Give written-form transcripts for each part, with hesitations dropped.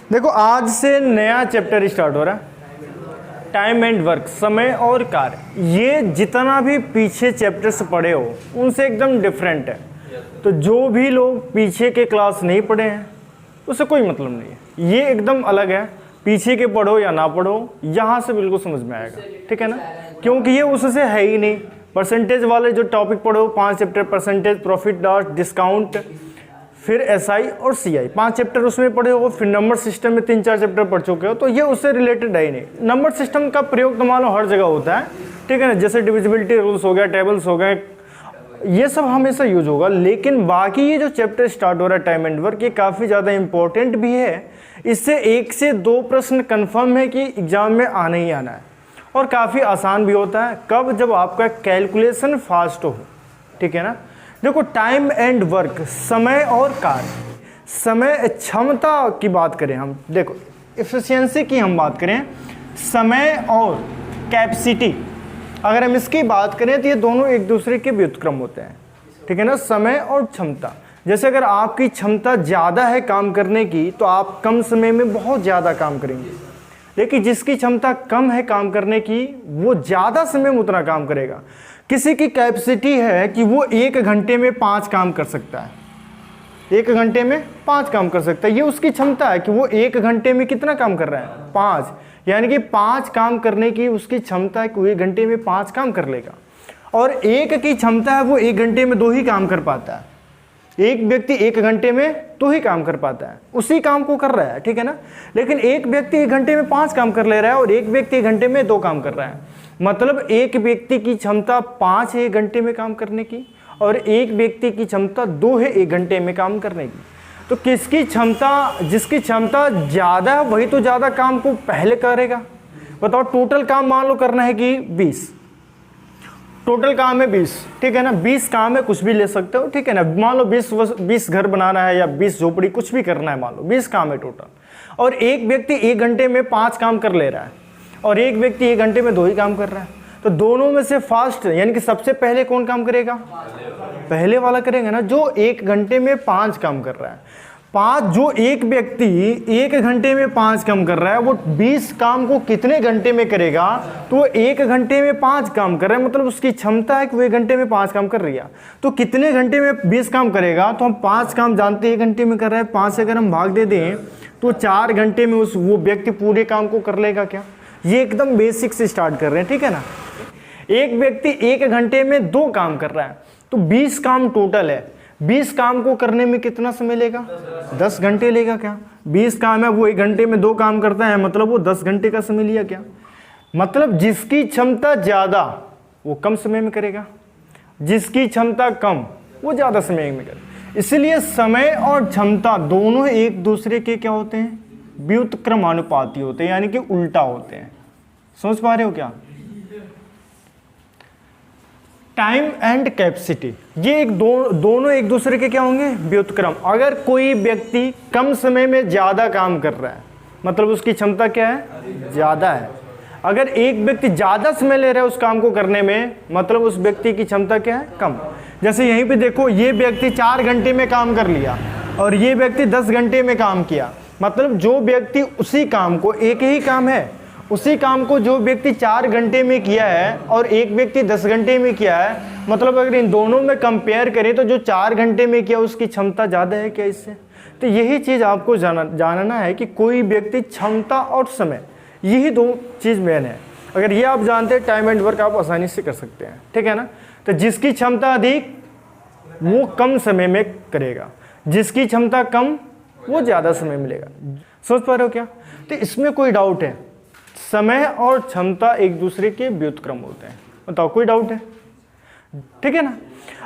देखो आज से नया चैप्टर स्टार्ट हो रहा है, टाइम एंड वर्क, समय और कार्य। ये जितना भी पीछे चैप्टर्स पढ़े हो उनसे एकदम डिफरेंट है। तो जो भी लोग पीछे के क्लास नहीं पढ़े हैं उससे कोई मतलब नहीं है, ये एकदम अलग है। पीछे के पढ़ो या ना पढ़ो, यहाँ से बिल्कुल समझ में आएगा, ठीक है ना, क्योंकि ये उससे है ही नहीं। परसेंटेज वाले जो टॉपिक पढ़ो, 5 chapter, percentage, profit loss, discount, फिर एसआई और सीआई, 5 चैप्टर उसमें पढ़े हो। फिर नंबर सिस्टम में 3-4 चैप्टर पढ़ चुके हो, तो ये उससे रिलेटेड है ही नहीं। नंबर सिस्टम का प्रयोग तो मान लो हर जगह होता है, ठीक है ना, जैसे डिविजिबिलिटी रूल्स हो गया, टेबल्स हो गए, ये सब हमेशा यूज होगा। लेकिन बाकी ये जो चैप्टर स्टार्ट हो रहा है टाइम एंड वर्क, ये काफ़ी ज़्यादा इंपॉर्टेंट भी है। इससे 1 से 2 प्रश्न कन्फर्म है कि एग्जाम में आना ही आना है, और काफ़ी आसान भी होता है। कब? जब आपका कैलकुलेशन फास्ट हो, ठीक है ना। देखो टाइम एंड वर्क, समय और कार्य, समय क्षमता की बात करें हम, देखो एफिशिएंसी की हम बात करें, समय और कैपेसिटी अगर हम इसकी बात करें तो ये दोनों एक दूसरे के व्युत्क्रम होते हैं, ठीक है ना। समय और क्षमता, जैसे अगर आपकी क्षमता ज़्यादा है काम करने की तो आप कम समय में बहुत ज़्यादा काम करेंगे, लेकिन जिसकी क्षमता कम है काम करने की वो ज़्यादा समय में उतना काम करेगा। किसी की कैपेसिटी है कि वो 1 घंटे में 5 काम कर सकता है, 1 घंटे में 5 काम कर सकता है, ये उसकी क्षमता है कि वो 1 घंटे में कितना काम कर रहा है, 5, यानी कि 5 काम करने की उसकी क्षमता है कि वो 1 घंटे में 5 काम कर लेगा। और एक की क्षमता है वो 1 घंटे में 2 ही काम कर पाता है। एक व्यक्ति 1 घंटे में 2 ही काम कर पाता है, उसी काम को कर रहा है, ठीक है ना। लेकिन एक व्यक्ति 1 घंटे में 5 काम कर ले रहा है और एक व्यक्ति 1 घंटे में 2 काम कर रहा है। मतलब एक व्यक्ति की क्षमता 5 है 1 घंटे में काम करने की, और एक व्यक्ति की क्षमता 2 है 1 घंटे में काम करने की। तो किसकी क्षमता, जिसकी क्षमता ज़्यादा है वही तो ज़्यादा काम को पहले करेगा। बताओ, टोटल काम मान लो करना है कि 20, टोटल काम है 20, ठीक है ना। 20 काम है, कुछ भी ले सकते हो, ठीक है ना। मान लो 20 घर बनाना है या 20 झोपड़ी, कुछ भी करना है, मान लो 20 काम है टोटल। और एक व्यक्ति 1 घंटे में 5 काम कर ले रहा है और एक व्यक्ति 1 घंटे में 2 ही काम कर रहा है। तो दोनों में से फास्ट यानी कि सबसे पहले कौन काम करेगा? पहले वाला करेगा ना, जो 1 घंटे में 5 काम कर रहा है। जो एक व्यक्ति 1 घंटे में 5 काम कर रहा है, वो 20 काम को कितने घंटे में करेगा? तो वो 1 घंटे में 5 काम कर रहा है, मतलब उसकी क्षमता है कि वो 1 घंटे में 5 काम कर रही है। तो कितने घंटे में 20 काम करेगा? तो हम 5 काम जानते हैं 1 घंटे में कर रहा है, 5 से अगर हम भाग दे दें तो 4 घंटे में वो व्यक्ति पूरे काम को कर लेगा क्या? ये एकदम बेसिक से स्टार्ट कर रहे हैं, ठीक है ना। एक व्यक्ति 1 घंटे में 2 काम कर रहा है, तो 20 काम टोटल है। 20 काम को करने में कितना समय लेगा? 10 घंटे लेगा क्या? 20 काम है, वो 1 घंटे में 2 काम करता है, मतलब वो 10 घंटे का समय लिया क्या? मतलब जिसकी क्षमता ज़्यादा वो कम समय में करेगा, जिसकी क्षमता कम वो ज़्यादा समय में करेगा। इसलिए समय और क्षमता दोनों एक दूसरे के क्या होते हैं? व्युत्क्रमानुपाती होते हैं, यानी कि उल्टा होते हैं। समझ पा रहे हो क्या? टाइम एंड कैपेसिटी, ये दोनों एक दूसरे के क्या होंगे? व्युत्क्रम। अगर कोई व्यक्ति कम समय में ज़्यादा काम कर रहा है, मतलब उसकी क्षमता क्या है? ज़्यादा है। अगर एक व्यक्ति ज़्यादा समय ले रहा है उस काम को करने में, मतलब उस व्यक्ति की क्षमता क्या है? कम। जैसे यहीं पे देखो, ये व्यक्ति 4 घंटे में काम कर लिया और ये व्यक्ति 10 घंटे में काम किया। मतलब जो व्यक्ति उसी काम को, एक ही काम है, उसी काम को जो व्यक्ति 4 घंटे में किया है और एक व्यक्ति 10 घंटे में किया है, मतलब अगर इन दोनों में कंपेयर करें तो जो 4 घंटे में किया उसकी क्षमता ज़्यादा है क्या इससे? तो यही चीज़ आपको जानना है कि कोई व्यक्ति, क्षमता और समय, यही 2 चीज़ मेन है। अगर ये आप जानते हैं, टाइम एंड वर्क आप आसानी से कर सकते हैं, ठीक है ना। तो जिसकी क्षमता अधिक वो कम समय में करेगा, जिसकी क्षमता कम वो ज़्यादा समय मिलेगा। सोच पा रहे हो क्या? तो इसमें कोई डाउट है? समय और क्षमता एक दूसरे के व्युत्क्रम होते हैं। बताओ, कोई डाउट है? ठीक है ना।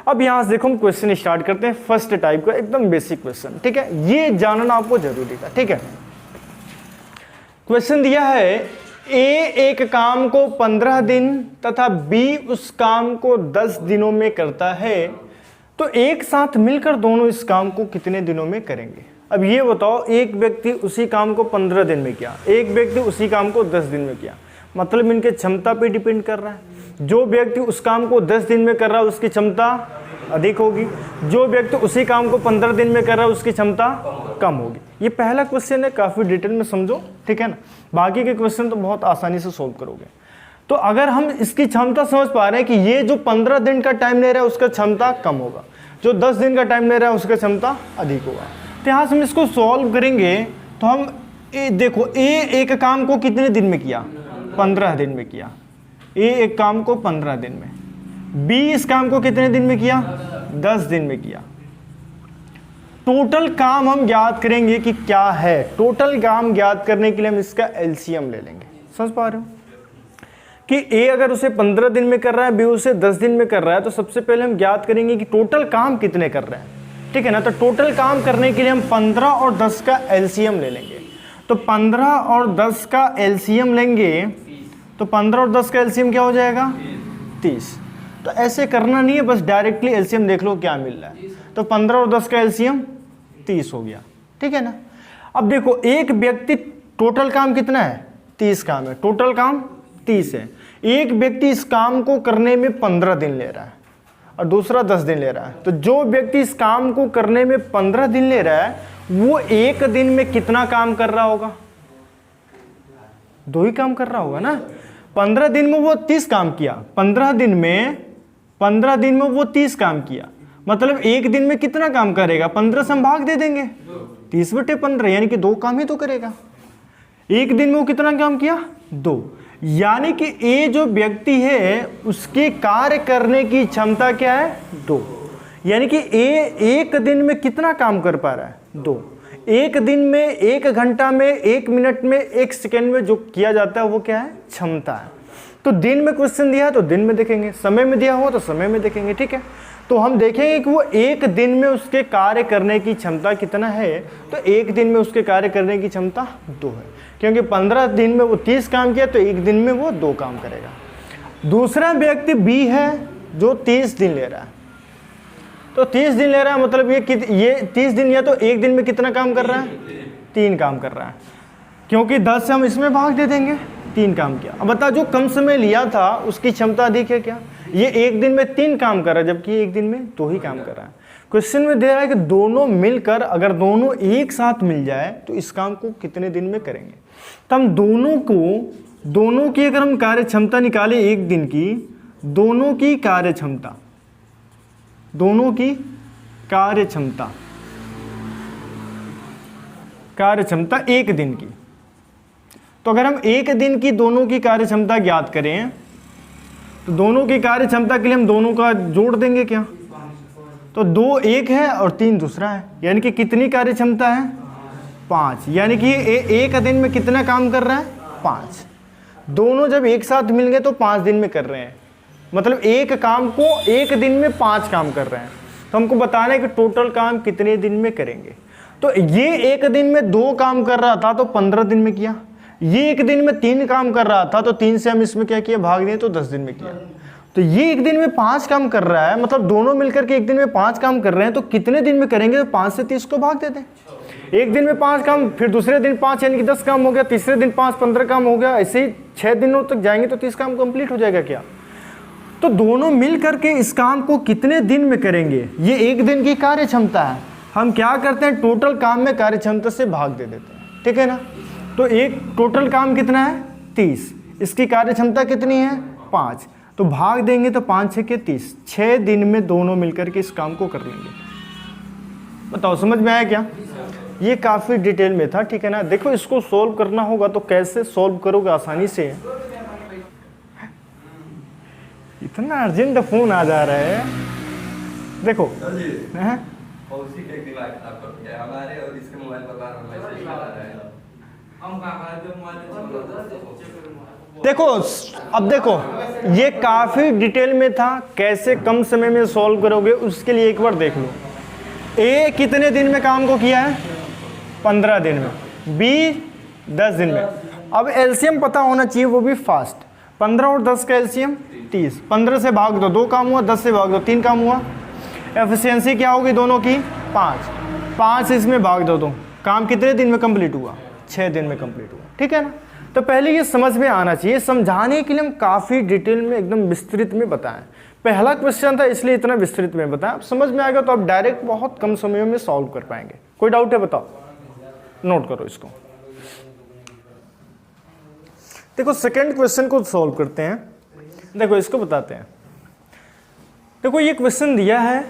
अब यहाँ से देखो हम क्वेश्चन स्टार्ट करते हैं। फर्स्ट टाइप का एकदम बेसिक क्वेश्चन, ठीक है, ये जानना आपको जरूरी था, ठीक है। क्वेश्चन दिया है, ए एक काम को 15 दिन तथा बी उस काम को 10 दिनों में करता है, तो एक साथ मिलकर दोनों इस काम को कितने दिनों में करेंगे? अब ये बताओ, एक व्यक्ति उसी काम को 15 दिन में किया, एक व्यक्ति उसी काम को 10 दिन में किया, मतलब इनके क्षमता पे डिपेंड कर रहा है। जो व्यक्ति उस काम को 10 दिन में कर रहा है उसकी क्षमता अधिक होगी, जो व्यक्ति उसी काम को 15 दिन में कर रहा है उसकी क्षमता कम होगी। ये पहला क्वेश्चन है, काफ़ी डिटेल में समझो, ठीक है ना। बाकी के क्वेश्चन तो बहुत आसानी से सोल्व करोगे। तो अगर हम इसकी क्षमता समझ पा रहे हैं कि ये जो 15 दिन का टाइम ले रहा है उसका क्षमता कम होगा, जो 10 दिन का टाइम ले रहा है उसका क्षमता अधिक होगा। तो यहाँ से हम इसको सॉल्व करेंगे तो हम देखो ए एक काम को कितने दिन में किया, 15 दिन में किया। ए एक काम को 15 दिन में, बी इस काम को कितने दिन में किया, 10 दिन में किया। टोटल काम हम ज्ञात करेंगे कि क्या है। टोटल काम ज्ञात करने के लिए हम इसका एलसीएम ले लेंगे। समझ पा रहे हो कि ए अगर उसे 15 दिन में कर रहा है, बी उसे 10 दिन में कर रहा है, तो सबसे पहले हम ज्ञात करेंगे कि टोटल काम कितने कर रहे हैं, ठीक है ना। तो टोटल काम करने के लिए हम 15 और 10 का एलसीएम ले लेंगे। तो 15 और 10 का एलसीएम लेंगे तो 15 और 10 का एलसीएम क्या हो जाएगा, 30। तो ऐसे करना नहीं है, बस डायरेक्टली एलसीएम देख लो क्या मिल रहा है। तो 15 और 10 का एलसीएम 30 हो गया, ठीक है ना। अब देखो एक व्यक्ति, टोटल काम कितना है, 30 काम है, टोटल काम 30 है। एक व्यक्ति इस काम को करने में 15 दिन ले रहा है और दूसरा 10 दिन ले रहा है। तो जो व्यक्ति इस काम को करने में 15 दिन ले रहा है वो एक दिन में कितना काम कर रहा होगा, 2 ही काम कर रहा होगा ना। 15 दिन में वो 30 काम किया, 15 दिन में वो 30 काम किया, मतलब एक दिन में कितना काम करेगा, 15 से हम भाग दे देंगे, 30/15 यानी कि 2 काम ही तो करेगा। एक दिन में वो कितना काम किया, 2। यानी कि ए जो व्यक्ति है उसके कार्य करने की क्षमता क्या है, 2। यानी कि ए एक दिन में कितना काम कर पा रहा है, 2। एक दिन में, 1 घंटा में, 1 मिनट में, 1 सेकेंड में जो किया जाता है वो क्या है, क्षमता है। तो दिन में क्वेश्चन दिया है तो दिन में देखेंगे, समय में दिया हो तो समय में देखेंगे, ठीक है। तो हम देखेंगे कि वो एक दिन में उसके कार्य करने की क्षमता कितना है। तो एक दिन में उसके कार्य करने की क्षमता 2 है, क्योंकि 15 दिन में वो 30 काम किया तो एक दिन में वो 2 काम करेगा। दूसरा व्यक्ति बी है जो 30 दिन ले रहा है। तो 30 दिन ले रहा है मतलब ये 30 दिन या तो एक दिन में कितना काम कर रहा है, 3 काम कर रहा है, क्योंकि 10 से हम इसमें भाग दे देंगे, 3 काम किया। अब बता, जो कम समय लिया था उसकी क्षमता अधिक है क्या, ये एक दिन में 3 काम कर रहा है जबकि एक दिन में 2 ही काम कर रहा है। क्वेश्चन में दे रहा है कि दोनों मिलकर, अगर दोनों एक साथ मिल जाए तो इस काम को कितने दिन में करेंगे। तो हम दोनों की अगर हम कार्य क्षमता निकालें एक दिन की, दोनों की कार्य क्षमता एक दिन की। तो अगर हम एक दिन की दोनों की कार्य क्षमता ज्ञात करें तो दोनों की कार्य क्षमता के लिए हम दोनों का जोड़ देंगे क्या, तो 2 एक है और 3 दूसरा है, यानी कि कितनी कार्य क्षमता है, 5। यानी कि एक दिन में कितना काम कर रहा है, 5। दोनों जब एक साथ मिल गए तो 5 दिन में कर रहे हैं, मतलब एक काम को एक दिन में 5 काम कर रहे हैं। तो हमको बताना है कि टोटल काम कितने दिन में करेंगे। तो ये एक दिन में 2 काम कर रहा था तो 15 दिन में किया, ये एक दिन में 3 काम कर रहा था तो 3 से हम इसमें क्या किया, भाग दिए तो 10 दिन में किया। तो ये एक दिन में 5 काम कर रहा है, मतलब दोनों मिलकर के एक दिन में 5 काम कर रहे हैं, तो कितने दिन में करेंगे, तो 5 से 30 को भाग देते हैं। एक दिन में 5 काम, फिर दूसरे दिन 5 यानी कि 10 काम हो गया, तीसरे दिन 5 15 काम हो गया, ऐसे ही 6 दिनों तक जाएंगे तो 30 काम कंप्लीट हो जाएगा क्या। तो दोनों मिल करके इस काम को कितने दिन में करेंगे, ये एक दिन की कार्य क्षमता है। हम क्या करते हैं, टोटल काम में कार्य क्षमता से भाग दे देते हैं, ठीक है ना। तो एक टोटल काम कितना है, 30, इसकी कार्य क्षमता कितनी है, 5, तो भाग देंगे तो 5 6 के 30, 6 दिन में दोनों मिलकर के इस काम को कर लेंगे। बताओ समझ में आया क्या। ये काफ़ी डिटेल में था, ठीक है ना। देखो इसको सोल्व करना होगा तो कैसे सोल्व करोगे आसानी से। इतना अर्जेंट फोन आ जा रहा है, देखो हमारे और इसके मोबाइल पर देखो। अब देखो ये काफ़ी डिटेल में था, कैसे कम समय में सॉल्व करोगे उसके लिए एक बार देख लो। ए कितने दिन में काम को किया है, 15 दिन में, बी 10 दिन में। अब एलसीएम पता होना चाहिए, वो भी फास्ट। 15 और 10 का एलसीएम 30, 15 से भाग दो 2 काम हुआ, 10 से भाग दो 3 काम हुआ। एफिशिएंसी क्या होगी दोनों की, 5 इसमें भाग दो, काम कितने दिन में कंप्लीट हुआ, 6 दिन में कंप्लीट हुआ, ठीक है ना। तो पहले ये समझ में आना चाहिए, समझाने के लिए हम काफ़ी डिटेल में एकदम विस्तृत में बताएं। पहला क्वेश्चन था इसलिए इतना विस्तृत में बताएं, अब समझ में आएगा तो आप डायरेक्ट बहुत कम समय में सॉल्व कर पाएंगे। कोई डाउट है बताओ। नोट करो इसको। देखो सेकंड क्वेश्चन को सॉल्व करते हैं। देखो इसको बताते हैं। देखो ये क्वेश्चन दिया है,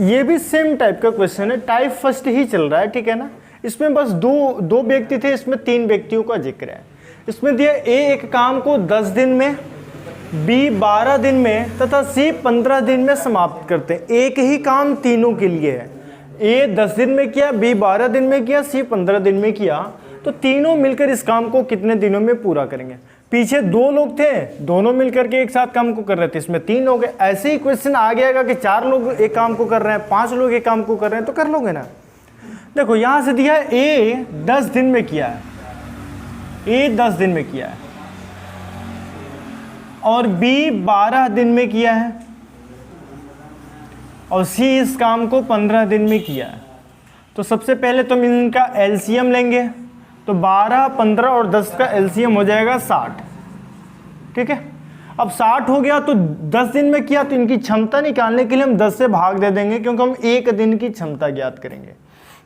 ये भी सेम टाइप का क्वेश्चन है, टाइप फर्स्ट ही चल रहा है, ठीक है ना। इसमें बस दो व्यक्ति थे, इसमें 3 व्यक्तियों का जिक्र है। इसमें दिया ए एक काम को 10 दिन में, बी 12 दिन में तथा सी 15 दिन में समाप्त करते हैं। एक ही काम तीनों के लिए है। ए 10 दिन में किया, बी 12 दिन में किया, सी 15 दिन में किया, तो तीनों मिलकर इस काम को कितने दिनों में पूरा करेंगे। पीछे 2 लोग थे, दोनों मिलकर के एक साथ काम को कर रहे थे, इसमें 3 लोग हैं। ऐसे ही क्वेश्चन आ गया कि 4 लोग एक काम को कर रहे हैं, 5 लोग एक काम को कर रहे हैं, तो कर लोगे ना। देखो यहां से दिया है ए 10 दिन में किया है, ए 10 दिन में किया है, और बी 12 दिन में किया है, और सी इस काम को 15 दिन में किया है। तो सबसे पहले तुम इनका एलसीएम लेंगे, तो 12, 15 और 10 का एलसीएम हो जाएगा 60, ठीक है। अब 60 हो गया तो 10 दिन में किया, तो इनकी क्षमता निकालने के लिए हम 10 से भाग दे देंगे, क्योंकि हम एक दिन की क्षमता ज्ञात करेंगे।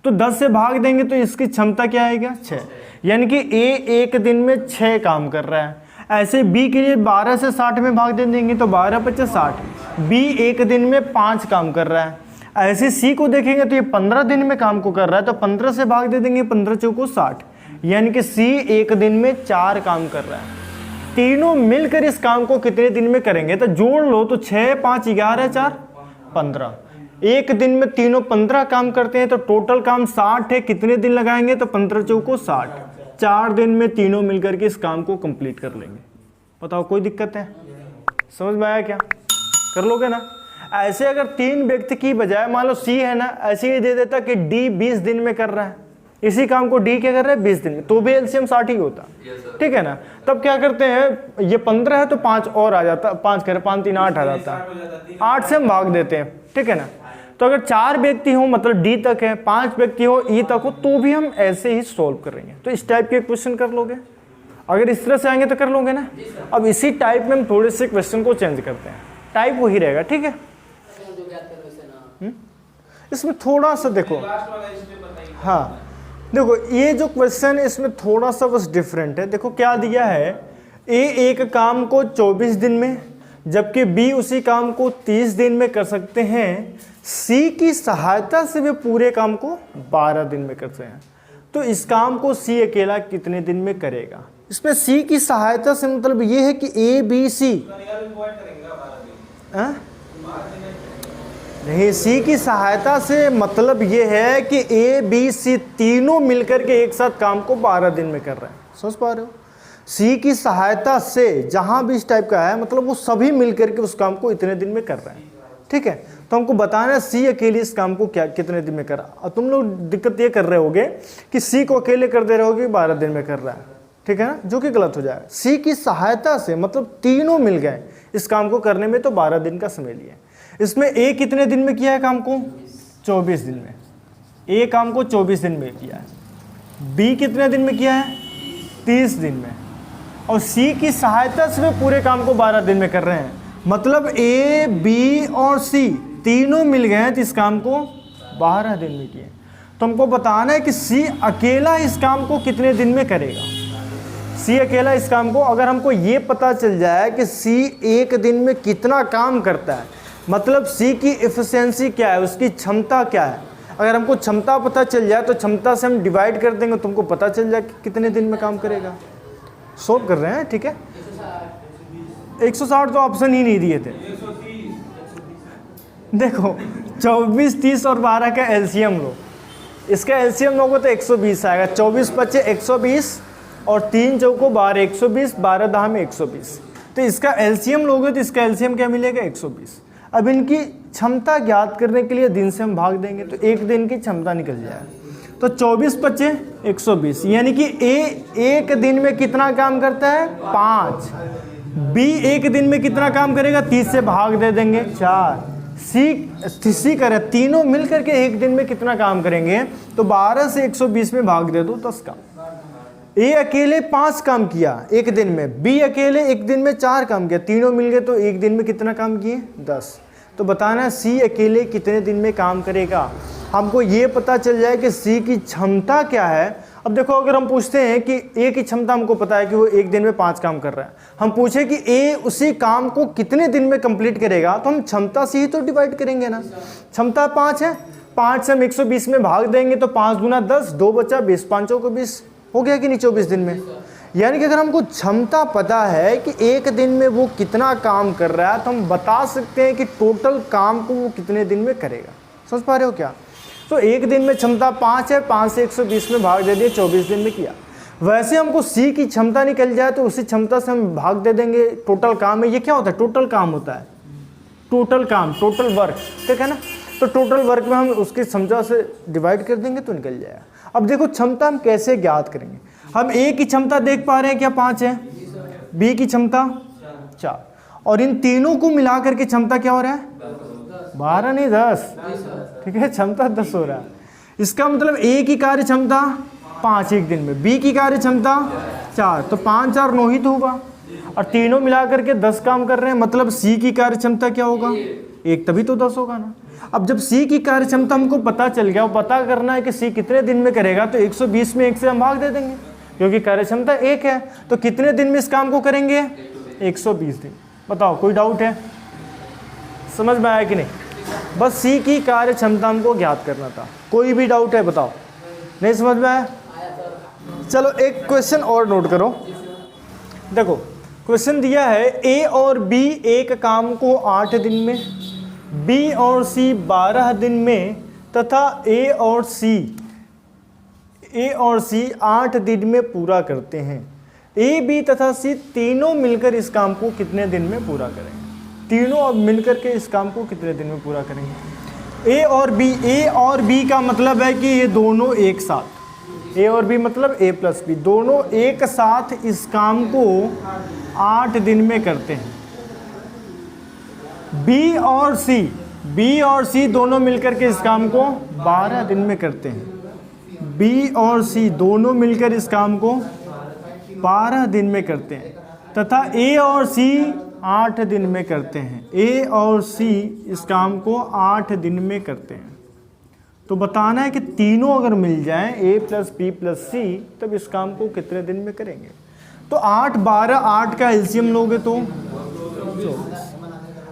तो 10 से भाग देंगे तो इसकी क्षमता क्या आएगा, 6, यानी कि ए एक दिन में 6 काम कर रहा है। ऐसे बी के लिए 12 से 60 में भाग दे देंगे, तो 12 × 50 60, बी एक दिन में 5 काम कर रहा है। ऐसे सी को देखेंगे तो ये 15 दिन में काम को कर रहा है, तो 15 से भाग दे देंगे, 15 चौको 60, यानी कि सी एक दिन में 4 काम कर रहा है। तीनों मिलकर इस काम को कितने दिन में करेंगे, तो जोड़ लो, तो 6, 5, 11, 4, 15। एक दिन में तीनों 15 काम करते हैं, तो टोटल काम 60 है। कितने दिन लगाएंगे, तो 15 चौको 60, 4 दिन में तीनों मिलकर के इस काम को कंप्लीट कर लेंगे। बताओ कोई दिक्कत है, समझ में आया क्या, कर लोगे ना। ऐसे अगर 3 व्यक्ति की बजाय मान लो सी है ना, ऐसे ही दे देता कि डी 20 दिन में कर रहा है, इसी काम को डी क्या कर रहा है 20 दिन में, तो भी एलसीएम 60 ही होता, ठीक है ना। तब क्या करते हैं, ये 15 है तो 5 और आ जाता, 5 करे 5 3 8 आ जाता है, 8 से हम भाग देते हैं, ठीक है ना। तो अगर 4 व्यक्ति हो, मतलब डी तक है, 5 व्यक्ति हो, ई तक हो, तो भी हम ऐसे ही सोल्व करेंगे। तो इस टाइप के क्वेश्चन कर लोगे, अगर इस तरह से आएंगे तो कर लोगे ना। अब इसी टाइप में हम थोड़े से क्वेश्चन को चेंज करते हैं, टाइप वही रहेगा, ठीक है। इसमें थोड़ा सा देखो, हाँ देखो ये जो क्वेश्चन है इसमें थोड़ा सा बस डिफरेंट है। देखो क्या दिया है, ए एक काम को 24 दिन में, जबकि बी उसी काम को 30 दिन में कर सकते हैं। सी की सहायता से वे पूरे काम को 12 दिन में करते हैं। तो इस काम को सी अकेला कितने दिन में करेगा। इसमें सी की सहायता से मतलब ये है कि ए बी सी, नहीं, सी की सहायता से मतलब ये है कि ए बी सी तीनों मिलकर के एक साथ काम को 12 दिन में कर रहे हैं। समझ पा रहे हो, सी की सहायता से जहां भी इस टाइप का है, मतलब वो सभी मिलकर के उस काम को इतने दिन में कर रहे हैं, ठीक है। तो हमको बताना है सी अकेले इस काम को क्या कितने दिन में कर रहा। और तुम लोग दिक्कत ये कर रहे होगे कि सी को अकेले कर दे रहे होगे 12 दिन में कर रहा है, ठीक है ना, जो कि गलत हो जाएगा। सी की सहायता से मतलब तीनों मिल गए इस काम को करने में, तो 12 दिन का समय लिया। इसमें ए कितने दिन में किया है काम को, 24 दिन में। ए काम को 24 दिन में किया है। बी कितने दिन में किया है, 30 दिन में। और सी की सहायता से वे पूरे काम को 12 दिन में कर रहे हैं। मतलब ए बी और सी तीनों मिल गए हैं तो इस काम को 12 दिन में किए। तो हमको बताना है कि सी अकेला इस काम को कितने दिन में करेगा। सी अकेला इस काम को, अगर हमको ये पता चल जाए कि सी एक दिन में कितना काम करता है, मतलब सी की एफिशिएंसी क्या है, उसकी क्षमता क्या है, अगर हमको क्षमता पता चल जाए तो क्षमता से हम डिवाइड कर देंगे, तुमको पता चल जाए कि कितने दिन में काम करेगा। सोल्व कर रहे हैं, ठीक है। 160 तो ऑप्शन ही नहीं दिए थे। देखो 24, 30 और 12 का एलसीएम लो, इसका एलसीएम लोगे तो 120 आएगा। 24 बच्चे 120 और 3 चौको 12, 120, 12 दहा में 120। तो इसका एलसीएम लोगे तो इसका एलसीएम क्या मिलेगा, 120। अब इनकी क्षमता ज्ञात करने के लिए दिन से हम भाग देंगे तो एक दिन की क्षमता निकल जाएगा। तो 24 बच्चे 120, यानी कि ए एक दिन में कितना काम करता है, 5। बी एक दिन में कितना काम करेगा, 30 से भाग दे देंगे 4। सी करे, तीनों मिलकर के एक दिन में कितना काम करेंगे, तो 12 से 120 में भाग दे दो 10 काम। ए अकेले 5 काम किया एक दिन में, बी अकेले एक दिन में 4 काम किया, तीनों मिल गए तो एक दिन में कितना काम किए, 10। तो बताना सी अकेले कितने दिन में काम करेगा। हमको ये पता चल जाए कि सी की क्षमता क्या है। अब देखो, अगर हम पूछते हैं कि ए की क्षमता, हमको पता है कि वो एक दिन में 5 काम कर रहा है, हम पूछे कि ए उसी काम को कितने दिन में कंप्लीट करेगा, तो हम क्षमता से ही तो डिवाइड करेंगे ना। क्षमता 5 है, 5 से हम 120 में भाग देंगे तो 5 गुना 10, 2 बचा 20, 5 को 20, हो गया कि नहीं 24 दिन में। यानी कि अगर हमको क्षमता पता है कि एक दिन में वो कितना काम कर रहा है, तो हम बता सकते हैं कि टोटल काम को वो कितने दिन में करेगा। समझ पा रहे हो क्या? तो एक दिन में क्षमता 5 है, 5 से 120 में भाग दे दिए, 24 दिन में किया। वैसे हमको सी की क्षमता निकल जाए तो उसी क्षमता से हम भाग दे देंगे टोटल काम में। ये क्या होता है? टोटल काम होता है, टोटल काम, टोटल वर्क, ठीक है ना। तो टोटल वर्क में हम उसकी क्षमता से डिवाइड कर देंगे तो निकल जाएगा। अब देखो, क्षमता हम कैसे ज्ञात करेंगे। हम ए की क्षमता देख पा रहे हैं क्या? 5 है। बी की क्षमता 4, और इन तीनों को मिला करके क्षमता क्या हो रहा है? 12 नहीं 10, ठीक है, क्षमता 10 हो रहा है। इसका मतलब ए की कार्य क्षमता 5 एक दिन में, बी की कार्य क्षमता 4, तो 5 4 9 ही तो हुआ, और तीनों मिला करके 10 काम कर रहे हैं, मतलब सी की कार्य क्षमता क्या होगा? 1, तभी तो 10 होगा ना। अब जब सी की कार्य क्षमता हमको पता चल गया, वो पता करना है कि सी कितने दिन में करेगा, तो 120 में 1 से हम भाग दे देंगे, क्योंकि कार्य क्षमता 1 है। तो कितने दिन में इस काम को करेंगे? 120 दिन। बताओ, कोई डाउट है? समझ में आया कि नहीं? बस सी की कार्य क्षमता हमको ज्ञात करना था। कोई भी डाउट है बताओ? नहीं समझ में आया? चलो एक क्वेश्चन और नोट करो। देखो, क्वेश्चन दिया है ए और बी एक काम को 8 दिन में, बी और सी 12 दिन में, तथा ए और सी 8 दिन में पूरा करते हैं। ए, बी तथा सी तीनों मिलकर इस काम को कितने दिन में पूरा करेंगे? तीनों अब मिलकर के इस काम को कितने दिन में पूरा करेंगे? ए और बी का मतलब है कि ये दोनों एक साथ, ए और बी मतलब ए प्लस बी, दोनों एक साथ इस काम को 8 दिन में करते हैं। बी और सी दोनों मिलकर के इस काम को 12 दिन में करते हैं। बी और सी दोनों मिलकर इस काम को 12 दिन में करते हैं, तथा ए और सी 8 दिन में करते हैं। ए और सी इस काम को 8 दिन में करते हैं। तो बताना है कि तीनों अगर मिल जाएं, ए प्लस बी प्लस सी, तब इस काम को कितने दिन में करेंगे? तो 8 12, 8 का एलसीएम लोगे तो 24।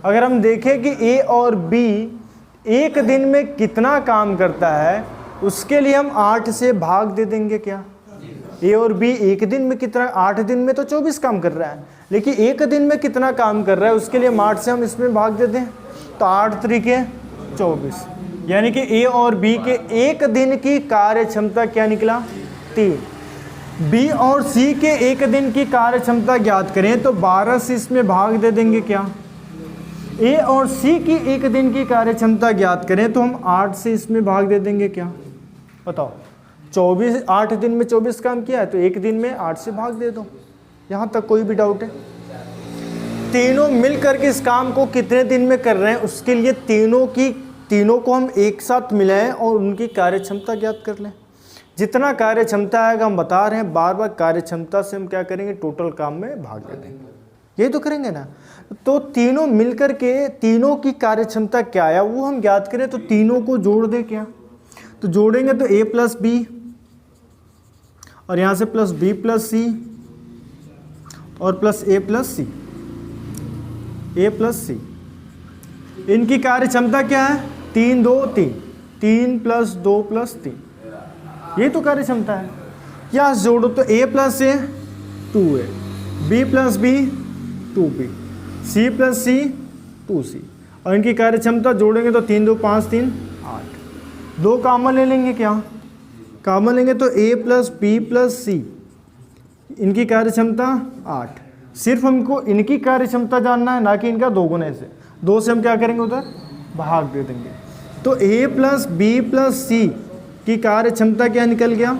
अगर हम देखें कि ए और बी एक दिन में कितना काम करता है, उसके लिए हम 8 से भाग दे देंगे क्या? ए और बी एक दिन में कितना? 8 दिन में तो 24 काम कर रहा है, लेकिन एक दिन में कितना काम कर रहा है, उसके लिए 8 से हम इसमें भाग दे दें, तो 8 तरीके 24। यानी कि ए और बी के एक दिन की कार्य क्षमता क्या निकला? 3। बी और सी के एक दिन की कार्य क्षमता ज्ञात करें तो 12 से इसमें भाग दे देंगे क्या? ए और सी की एक दिन की कार्य क्षमता ज्ञात करें तो हम 8 से इसमें भाग दे देंगे क्या? बताओ, 24, 8 दिन में 24 काम किया है, तो एक दिन में 8 से भाग दे दो। यहाँ तक कोई भी डाउट है? तीनों मिलकर के इस काम को कितने दिन में कर रहे हैं, उसके लिए तीनों को हम एक साथ मिलाएं और उनकी कार्य क्षमता ज्ञात कर लें। जितना कार्य क्षमता आएगा हम बता रहे हैं, बार बार कार्य क्षमता से हम क्या करेंगे? टोटल काम में भाग दे देंगे। ये तो करेंगे ना। तो तीनों मिलकर के तीनों की कार्य क्षमता क्या है वो हम ज्ञात करें, तो तीनों को जोड़ दे क्या? तो जोड़ेंगे तो ए प्लस बी, और यहाँ से प्लस बी प्लस सी, और प्लस ए प्लस सी, ए प्लस सी। इनकी कार्य क्षमता क्या है? 3 2 3, 3 प्लस 2 प्लस 3, ये तो कार्य क्षमता है। यहाँ जोड़ो तो A plus A 2a, B plus B 2b, C plus C 2c, और इनकी कार्य क्षमता जोड़ेंगे तो 3 2 5 3 8। 2 कॉमन ले लेंगे क्या? कॉमन लेंगे तो a प्लस बी प्लस सी, इनकी कार्य क्षमता 8। सिर्फ हमको इनकी कार्य क्षमता जानना है, ना कि इनका 2 गुने से। 2 से हम क्या करेंगे? उधर भाग दे देंगे। तो a प्लस बी प्लस सी की कार्य क्षमता क्या निकल गया?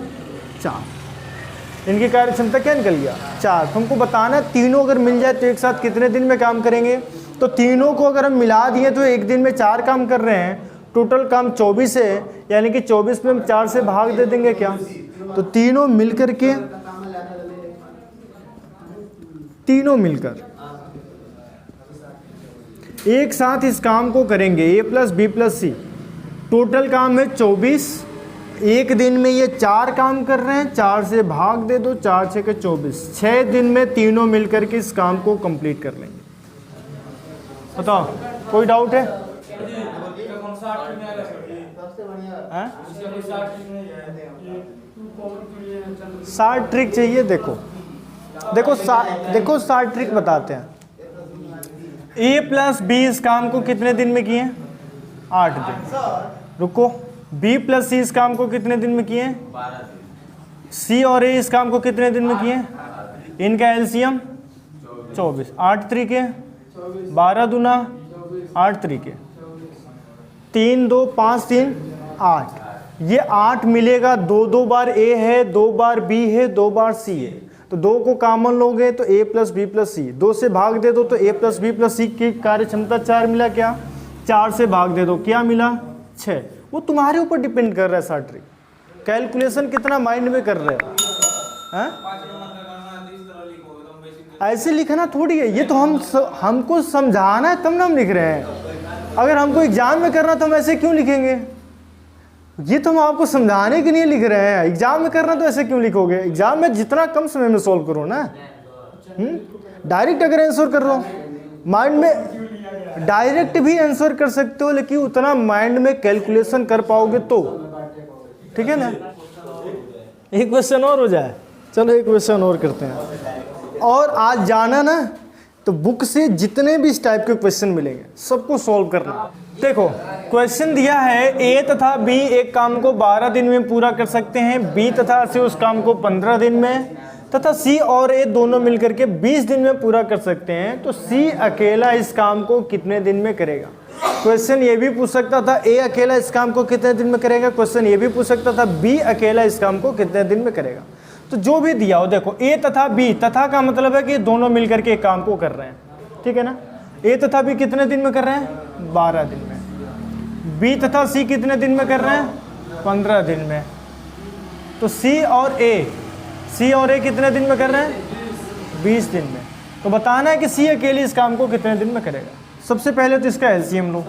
4। इनकी कार्य क्षमता क्या निकल गया? 4। तो हमको बताना है तीनों अगर मिल जाए तो एक साथ कितने दिन में काम करेंगे। तो तीनों को अगर हम मिला दिए तो एक दिन में 4 काम कर रहे हैं, टोटल काम 24 है, यानी कि 24 में हम 4 से भाग दे देंगे क्या? तो तीनों मिलकर एक साथ इस काम को करेंगे, ए प्लस बी प्लस सी, टोटल काम है 24, एक दिन में ये 4 काम कर रहे हैं, 4 से भाग दे दो, 4 6 के 24, 6 दिन में तीनों मिलकर के इस काम को कंप्लीट कर लेंगे। बताओ कोई डाउट है? हैं? 60 ट्रिक चाहिए। देखो 60 ट्रिक बताते हैं। A प्लस बी इस काम को कितने दिन में किए? 8 दिन। रुको, B प्लस सी इस काम को कितने दिन में किए? 12 दिन। C और A इस काम को कितने दिन में किए? इनका एलसीएम 24, 8 तरीके, 12 दूना 8 तरीके, 3 2 5 3 8। ये 8 मिलेगा, 2 बार A है, 2 बार B है, 2 बार C है, तो 2 को कॉमन लोगे तो A प्लस बी प्लस सी, 2 से भाग दे दो तो A प्लस बी प्लस सी की कार्य क्षमता 4 मिला। क्या? 4 से भाग दे दो, क्या मिला? 6। वो तुम्हारे ऊपर डिपेंड कर रहा है। 60 ट्रिक कैलकुलेशन कितना माइंड में कर रहे हो, हैं? ऐसे लिखना थोड़ी है, ये तो हमको समझाना है तब ना हम लिख रहे हैं। अगर हमको एग्जाम में करना तो हम ऐसे क्यों लिखेंगे? ये तो हम आपको समझाने के लिए लिख रहे हैं। एग्जाम में करना तो ऐसे क्यों लिखोगे? एग्जाम में जितना कम समय में सॉल्व करो ना। डायरेक्ट अगर आंसर कर रहा हूँ माइंड में, डायरेक्ट भी आंसर कर सकते हो, लेकिन उतना माइंड में कैलकुलेशन कर पाओगे तो ठीक है ना। एक क्वेश्चन और हो जाए, चलो एक क्वेश्चन और करते हैं। और आज जाना ना तो बुक से जितने भी इस टाइप के क्वेश्चन मिलेंगे सबको सॉल्व करना। देखो क्वेश्चन दिया है A तथा B एक काम को 12 दिन में पूरा कर सकते हैं, B तथा C उस काम को 15 दिन में, तथा C और A दोनों मिलकर के 20 दिन में पूरा कर सकते हैं, तो C अकेला इस काम को कितने दिन में करेगा? क्वेश्चन ये भी पूछ सकता था A अकेला इस काम को कितने दिन में करेगा, क्वेश्चन ये भी पूछ सकता था B अकेला इस काम को कितने दिन में करेगा। तो जो भी दिया हो, देखो A तथा B, तथा का मतलब है कि दोनों मिलकर के एक काम को कर रहे हैं, ठीक है ना। A तथा B कितने दिन में कर रहे हैं? 12 दिन में। B तथा C कितने दिन में कर रहे हैं? 15 दिन में। तो C और A कितने दिन में कर रहे हैं? 20 दिन में। तो बताना है कि C अकेले इस काम को कितने दिन में करेगा। सबसे पहले तो इसका एलसीएम लो,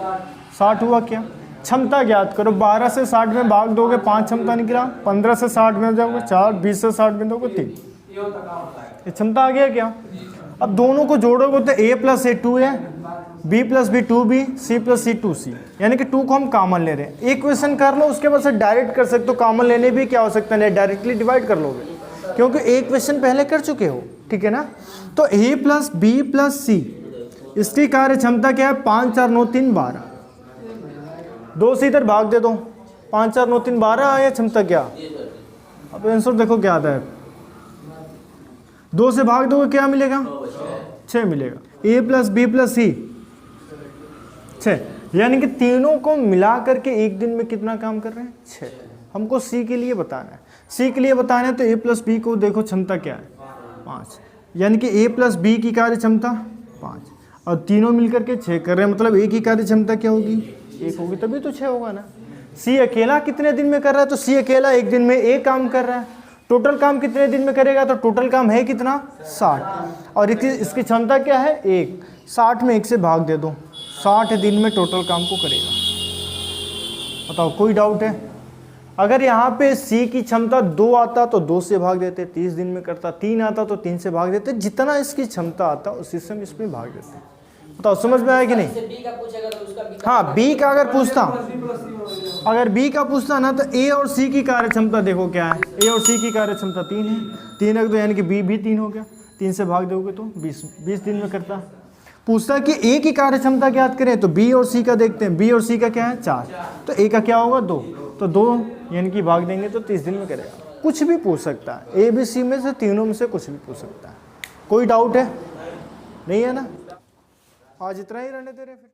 60 हुआ क्या? क्षमता ज्ञात करो, 12 से 60 में भाग दोगे 5 क्षमता निकला, 15 से 60 में जाओगे 4, 20 से 60 में दोगे 3, ये क्षमता आ गया क्या? अब दोनों को जोड़ोगे तो A प्लस A 2 है, B plus B 2B, C plus C 2C, यानी कि 2 को हम कॉमन ले रहे हैं। एक क्वेश्चन कर लो, उसके बाद से डायरेक्ट कर सकते हो। कॉमन लेने भी क्या हो सकता है, डायरेक्टली डिवाइड कर लोगे, क्योंकि एक क्वेश्चन पहले कर चुके हो, ठीक है ना। तो A plus B plus C, इसकी कार्य क्षमता क्या है? 5 4 9 3 12, 2 से इधर भाग दे दो, 5 4 9 3 12 आया क्षमता क्या? अब आंसर देखो क्या आता है, 2 से भाग दोगे क्या मिलेगा? 6 मिलेगा। A plus B plus C 6, यानी कि तीनों को मिला करके एक दिन में कितना काम कर रहे हैं? 6। हमको C के लिए बताना है। C के लिए बताना है तो A प्लस बी को देखो क्षमता क्या है? 5, यानी कि A प्लस बी की कार्य क्षमता 5, और तीनों मिलकर के 6 कर रहे हैं, मतलब A की कार्य क्षमता क्या होगी? 1 होगी, तभी तो 6 होगा ना। C अकेला कितने दिन में कर रहा है? तो C अकेला एक दिन में एक काम कर रहा है। टोटल काम कितने दिन में करेगा? तो टोटल काम है कितना? 60, और इसकी क्षमता क्या है? 1। 60 में 1 से भाग दे दो, 60 दिन में टोटल काम को करेगा। बताओ कोई डाउट है? अगर यहाँ पे C की क्षमता 2 आता तो 2 से भाग देते, 30 दिन में करता। 3 आता तो 3 से भाग देते, जितना इसकी क्षमता आता उसी से हम इसमें भाग देते। बताओ समझ में आया कि नहीं? हाँ, B का अगर पूछता, अगर B का पूछता ना तो A और C की कार्य क्षमता देखो क्या है। A और C की कार्य क्षमता 3 है, 3 है तो यानी कि B भी 3 हो गया, 3 से भाग दोगे तो 20 दिन में करता। पूछता कि A की कार्य क्षमता ज्ञात करें तो B और C का देखते हैं। B और C का क्या है? 4, तो A का क्या होगा? 2, तो 2 यानी कि भाग देंगे तो 30 दिन में करेगा। कुछ भी पूछ सकता है, A B C में से तीनों में से कुछ भी पूछ सकता है। कोई डाउट है? नहीं है ना? आज इतना ही रहने दे रहे फिर।